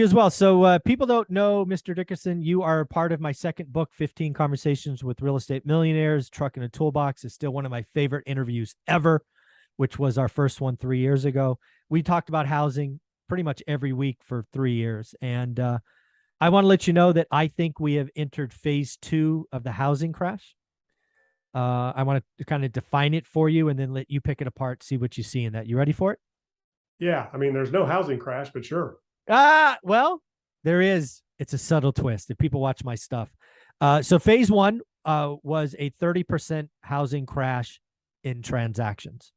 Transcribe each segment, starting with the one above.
As well. So people don't know, Mr. Dickerson, you are part of my second book, 15 Conversations with Real Estate Millionaires. Truck in a Toolbox is still one of my favorite interviews ever, which was our first one 3 years ago. We talked about housing pretty much every week for 3 years. And I want to let you know that I think we have entered phase 2 of the housing crash. I want to kind of define it for you and then let you pick it apart, see what you see in that. You ready for it? Yeah, I mean, there's no housing crash, but sure. Well, there is. It's a subtle twist if people watch my stuff. So phase 1 was a 30% housing crash in transactions.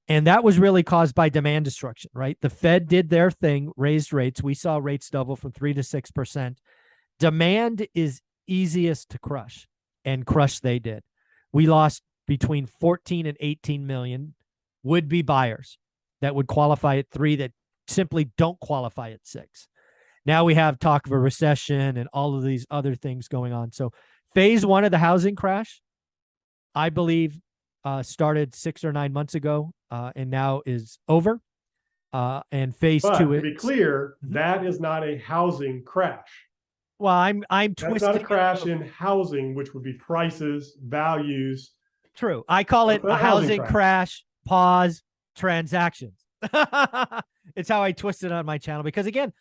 And that was really caused by demand destruction, right? The Fed did their thing, raised rates. We saw rates double from 3 to 6%. Demand is easiest to crush, and crush they did. We lost between 14 and 18 million would-be buyers that would qualify at 3 that simply don't qualify at 6. Now we have talk of a recession and all of these other things going on. So phase 1 of the housing crash, I believe, started 6 or 9 months ago and now is over. And phase 2 to be clear, that is not a housing crash. Well, I'm That's twisting not a crash in housing, which would be prices, values. True. I call it a housing crash, pause, transactions. It's how I twist it on my channel because, again,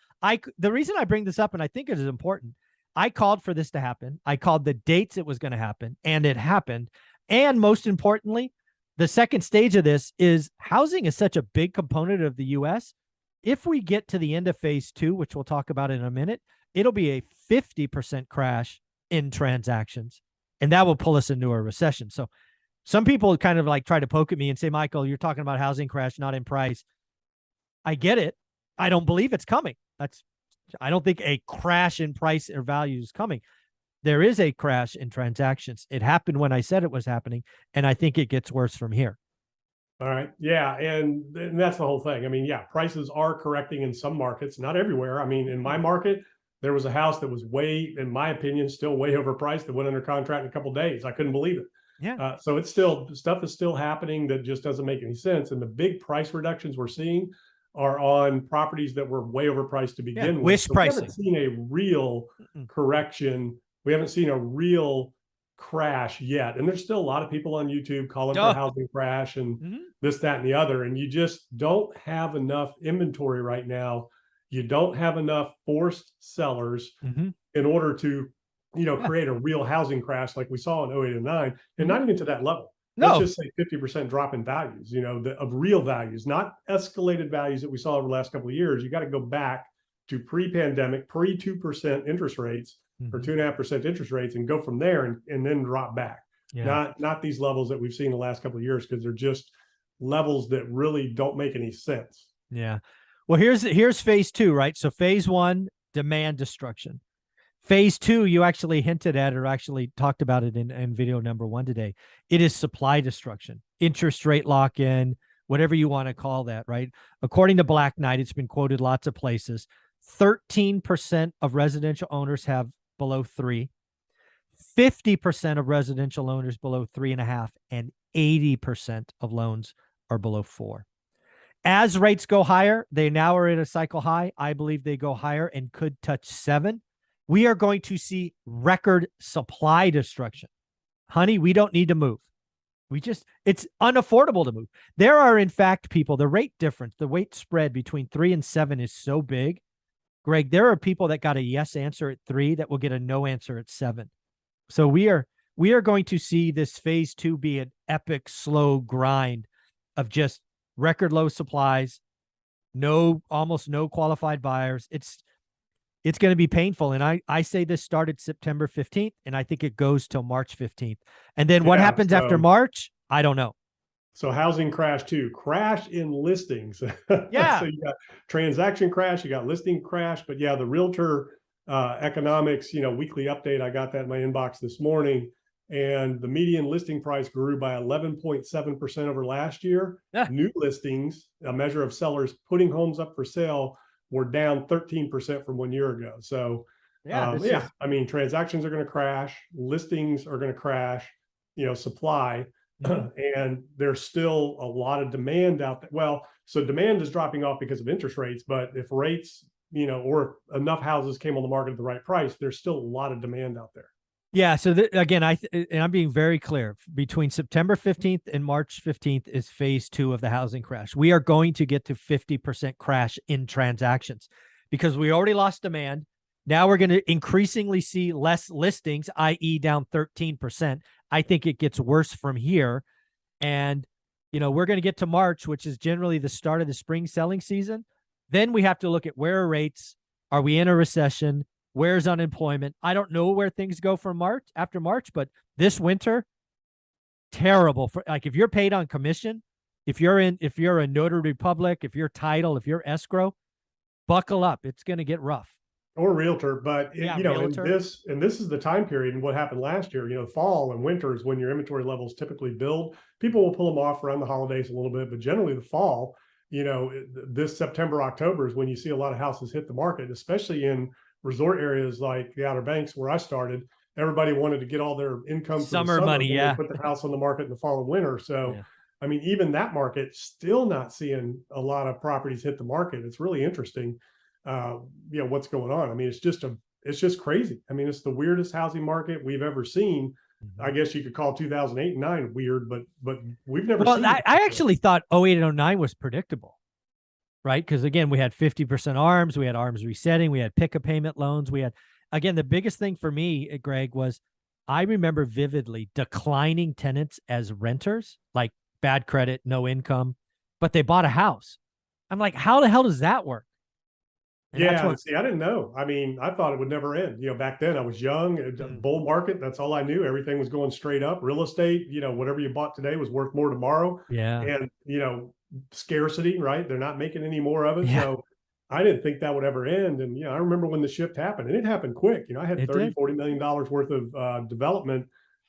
the reason I bring this up, and I think it is important, I called for this to happen. I called the dates it was going to happen, and it happened. And most importantly, the second stage of this is housing is such a big component of the U.S. If we get to the end of phase 2, which we'll talk about in a minute, it'll be a 50% crash in transactions, and that will pull us into a recession. So some people kind of like try to poke at me and say, Michael, you're talking about housing crash, not in price. I get it. I don't believe it's coming. I don't think a crash in price or value is coming. There is a crash in transactions. It happened when I said it was happening, and I think it gets worse from here. All right. Yeah. And that's the whole thing. I mean, yeah, prices are correcting in some markets, not everywhere. I mean, in my market, there was a house that was way, in my opinion, still way overpriced that went under contract in a couple of days. I couldn't believe it. Yeah. So it's still, stuff is still happening that just doesn't make any sense. And the big price reductions we're seeing are on properties that were way overpriced to begin with. Wish pricing. We haven't seen a real correction. We haven't seen a real crash yet. And there's still a lot of people on YouTube calling for a housing crash and this, that, and the other. And you just don't have enough inventory right now. You don't have enough forced sellers in order to, create a real housing crash like we saw in 08 and 9, and not even to that level. Let's just say 50% drop in values, of real values, not escalated values that we saw over the last couple of years. You got to go back to pre-pandemic, pre-2% interest rates or 2.5% interest rates and go from there and then drop back. Yeah. Not these levels that we've seen the last couple of years, because they're just levels that really don't make any sense. Yeah. Well, here's phase 2, right? So phase 1, demand destruction. Phase 2, you actually hinted at or actually talked about it in video number 1 today. It is supply destruction, interest rate lock-in, whatever you want to call that, right? According to Black Knight, it's been quoted lots of places. 13% of residential owners have below 3, 50% of residential owners below 3.5, and 80% of loans are below 4. As rates go higher, they now are at a cycle high. I believe they go higher and could touch 7. We are going to see record supply destruction. Honey, we don't need to move. It's unaffordable to move. There are, in fact, people, the rate difference, the weight spread between 3 and 7 is so big. Greg, there are people that got a yes answer at 3 that will get a no answer at 7. So we are going to see this phase 2 be an epic, slow grind of just record low supplies, almost no qualified buyers. It's going to be painful. And I say this started September 15th, and I think it goes till March 15th. And then what happens after March? I don't know. So housing crash 2, crash in listings. Yeah. So you got transaction crash, you got listing crash, but yeah, the realtor economics, weekly update, I got that in my inbox this morning. And the median listing price grew by 11.7% over last year. Yeah. New listings, a measure of sellers putting homes up for sale, were down 13% from 1 year ago. So I mean, transactions are going to crash, listings are going to crash, supply. And there's still a lot of demand out there. Well, so demand is dropping off because of interest rates, but if rates, or if enough houses came on the market at the right price, there's still a lot of demand out there. Yeah. So again, and I'm being very clear, between September 15th and March 15th is phase 2 of the housing crash. We are going to get to 50% crash in transactions because we already lost demand. Now we're going to increasingly see less listings, i.e. down 13%. I think it gets worse from here. And, we're going to get to March, which is generally the start of the spring selling season. Then we have to look at where are rates? Are we in a recession? Where's unemployment? I don't know where things go from after March, but this winter, terrible. Like if you're paid on commission, if you're a notary public, if you're title, if you're escrow, buckle up. It's going to get rough. Or realtor, but realtor. and this is the time period and what happened last year, fall and winter is when your inventory levels typically build. People will pull them off around the holidays a little bit, but generally the fall, this September, October is when you see a lot of houses hit the market, especially in resort areas like the Outer Banks where I started. Everybody wanted to get all their income for summer money, yeah, put their house on the market in the fall and winter. So, I mean, even that market still not seeing a lot of properties hit the market. It's really interesting. What's going on. I mean, it's just crazy. I mean, it's the weirdest housing market we've ever seen. I guess you could call 2008 and 9 weird, but we've never seen I actually thought 08 and 09 was predictable, right? Because again, we had 50% ARMs, we had ARMs resetting, we had pick a payment loans. We had, again, the biggest thing for me, Greg, was I remember vividly declining tenants as renters, like bad credit, no income, but they bought a house. I'm like, how the hell does that work? And see, I didn't know. I mean, I thought it would never end. Back then I was young, bull market. That's all I knew. Everything was going straight up. Real estate, whatever you bought today was worth more tomorrow. Yeah. And, scarcity, right? They're not making any more of it. Yeah. So I didn't think that would ever end. And, I remember when the shift happened and it happened quick. I had $40 million worth of development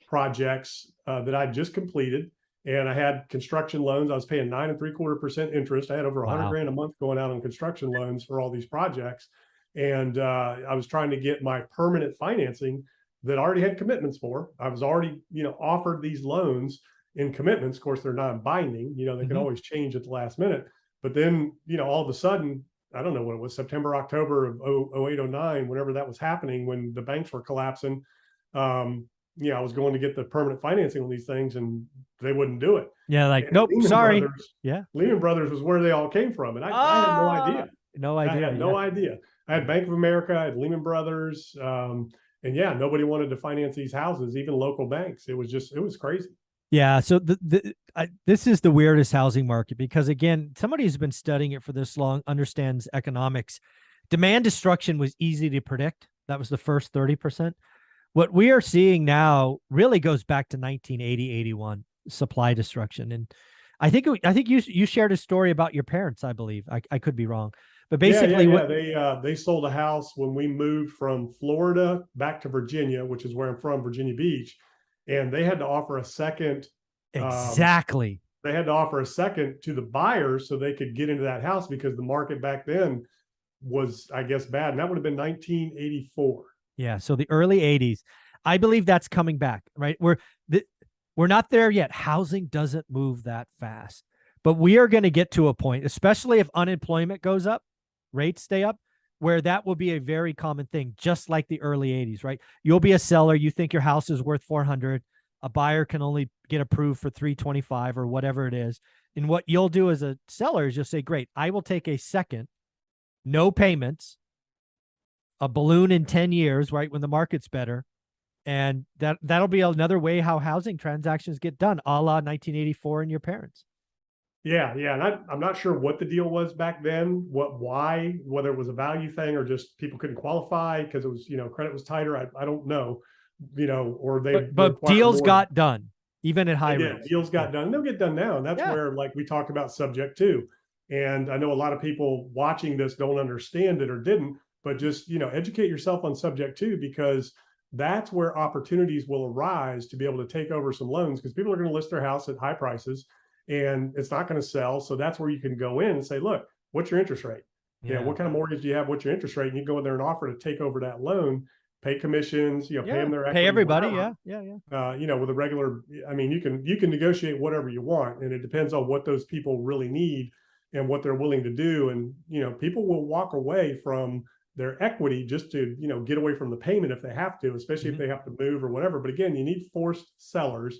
projects that I just completed. And I had construction loans. I was paying 9.75% interest. I had over $100,000 a month going out on construction loans for all these projects. And I was trying to get my permanent financing that I already had commitments for. I was already, offered these loans in commitments. Of course, they're non-binding. They can always change at the last minute. But then, all of a sudden, I don't know what it was, September, October of 08, 09, whenever that was happening, when the banks were collapsing, I was going to get the permanent financing on these things and they wouldn't do it. Yeah. Like, nope, sorry. Lehman Brothers was where they all came from. And I had no idea. I had no idea. I had Bank of America, I had Lehman Brothers. And nobody wanted to finance these houses, even local banks. It was crazy. Yeah. So this is the weirdest housing market because, again, somebody who's been studying it for this long understands economics. Demand destruction was easy to predict. That was the first 30%. What we are seeing now really goes back to 1980, 81, supply destruction. And I think you shared a story about your parents, I believe. I could be wrong. But basically they sold a house when we moved from Florida back to Virginia, which is where I'm from, Virginia Beach. And they had to offer a second. Exactly. They had to offer a second to the buyers so they could get into that house because the market back then was, I guess, bad. And that would have been 1984. Yeah. So the early 80s, I believe that's coming back, right? We're not there yet. Housing doesn't move that fast, but we are going to get to a point, especially if unemployment goes up, rates stay up, where that will be a very common thing, just like the early 80s, right? You'll be a seller. You think your house is worth 400. A buyer can only get approved for 325 or whatever it is. And what you'll do as a seller is you'll say, great, I will take a second, no payments, a balloon in 10 years, right? When the market's better. And that'll be another way how housing transactions get done, a la 1984 and your parents. Yeah. And I'm not sure what the deal was back then, why, whether it was a value thing or just people couldn't qualify because it was, credit was tighter. I don't know, or but deals got done even at high rates. Deals got done. They'll get done now. And that's where, like we talked about subject to. And I know a lot of people watching this don't understand it or didn't, but just, educate yourself on subject to, because that's where opportunities will arise to be able to take over some loans, because people are going to list their house at high prices and it's not going to sell. So that's where you can go in and say, look, what's your interest rate? What kind of mortgage do you have? What's your interest rate? And you go in there and offer to take over that loan, pay commissions, pay them their equity, pay everybody. Whatever. With a regular, I mean, you can negotiate whatever you want, and it depends on what those people really need and what they're willing to do. And, people will walk away from their equity just to, get away from the payment if they have to, especially if they have to move or whatever. But again, you need forced sellers.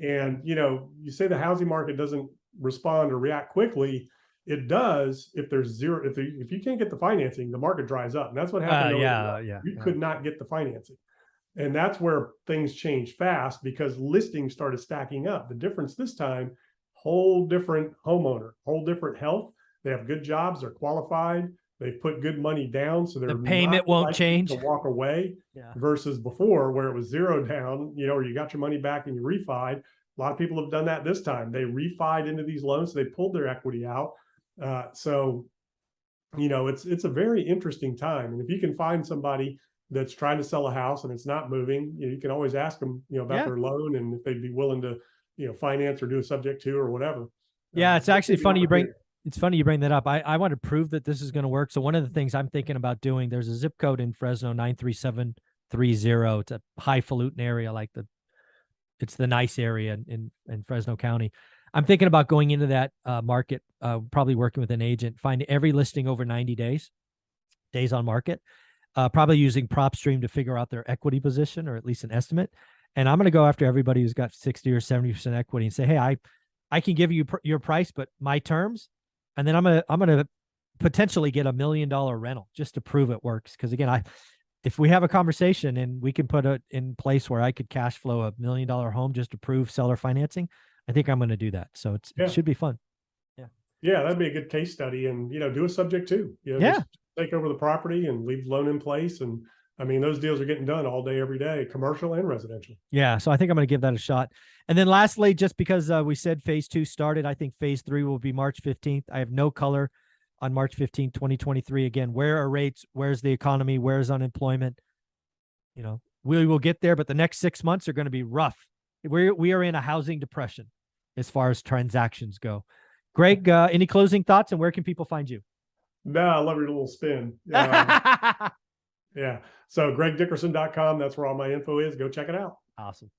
And, you say the housing market doesn't respond or react quickly. It does if there's zero, if you can't get the financing, the market dries up. And that's what happened. You could not get the financing. And that's where things change fast, because listings started stacking up. The difference this time, whole different homeowner, whole different health. They have good jobs, they're qualified, they've put good money down, so they're the payment won't change to walk away. Versus before, where it was zero down, or you got your money back and you refied. A lot of people have done that this time. They refied into these loans, so they pulled their equity out. So it's a very interesting time. And if you can find somebody that's trying to sell a house and it's not moving, you can always ask them, about their loan, and if they'd be willing to, finance or do a subject to or whatever. It's actually funny you bring that up. I want to prove that this is going to work. So one of the things I'm thinking about doing, there's a zip code in Fresno, 93730. It's a highfalutin area, it's the nice area in Fresno County. I'm thinking about going into that market, probably working with an agent, find every listing over 90 days on market, probably using PropStream to figure out their equity position, or at least an estimate. And I'm going to go after everybody who's got 60 or 70% equity and say, hey, I can give you your price, but my terms. And then I'm going to potentially get $1 million rental just to prove it works. Because again, if we have a conversation and we can put it in place where I could cash flow $1 million home just to prove seller financing, I think I'm going to do that. So it should be fun. Yeah, that'd be a good case study. And, do a subject too. Just take over the property and leave the loan in place. And I mean, those deals are getting done all day, every day, commercial and residential. Yeah. So I think I'm going to give that a shot. And then lastly, just because we said phase 2 started, I think phase 3 will be March 15th. I have no color on March 15th, 2023. Again, where are rates? Where's the economy? Where's unemployment? We will get there, but the next 6 months are going to be rough. We are in a housing depression as far as transactions go. Greg, any closing thoughts, and where can people find you? No, I love your little spin. Yeah. So gregdickerson.com, that's where all my info is. Go check it out. Awesome.